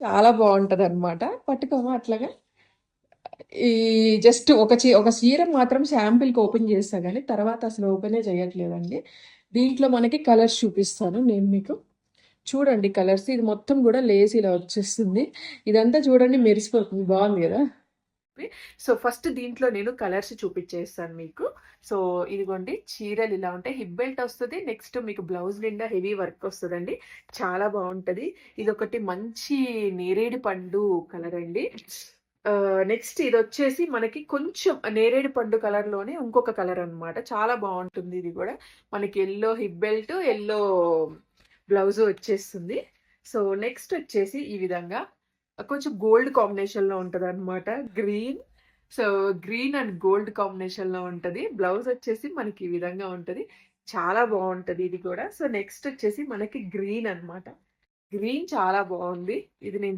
చాలా బావుంటదనమాట. పట్టుకోమా అట్లాగా. ఈ జస్ట్ ఒక చీర మాత్రం శాంపిల్‌కి ఓపెన్ చేస్తా గానీ, తర్వాత అసలు ఓపెనే చేయట్లేదండి. దీంట్లో మనకి కలర్స్ చూపిస్తాను నేను మీకు. చూడండి కలర్స్. ఇది మొత్తం గూడా లేస్ ఇలా వచ్చేస్తుంది. ఇదంతా చూడండి మెరిసిపోతుంది. బావుంది గదా! సో, ఫస్ట్ దీంట్లో నేను కలర్స్ చూపిచ్చేస్తాను మీకు. సో, ఇదిగోండి చీరలు ఇలా ఉంటాయి. హిప్ బెల్ట్ ఒస్తది. నెక్స్ట్ మీకు బ్లౌజ్ నిండా హెవీ వర్క్ ఒస్తదండి. చాలా బావుంటది. ఇదొకటి మంచి నేరేడు పండు కలర్ అండి. నెక్స్ట్ ఇదొచ్చేసి మనకి కొంచెం నేరేడు పండు కలర్‌లోనే ఇంకొక కలర్ అన్నమాట. చాలా బావుంటుంది ఇది గూడా. మనకి yellow hip belt, yellow blouse వచ్చేస్తుంది. సో, నెక్స్ట్ వచ్చేసి ఈ విధంగా కొంచెం గోల్డ్ కాంబినేషన్‌లో ఉంటదనమాట. Green. So, green and gold కాంబినేషన్‌లో ఉంటది. బ్లౌజ్ వచ్చేసి మనకి ఈ విధంగా ఉంటది. చాలా బావుంటది ఇది కూడా. సో, నెక్స్ట్ వచ్చేసి మనకి గ్రీన్ అనమాట. గ్రీన్ చాలా బావుంది. ఇది నేను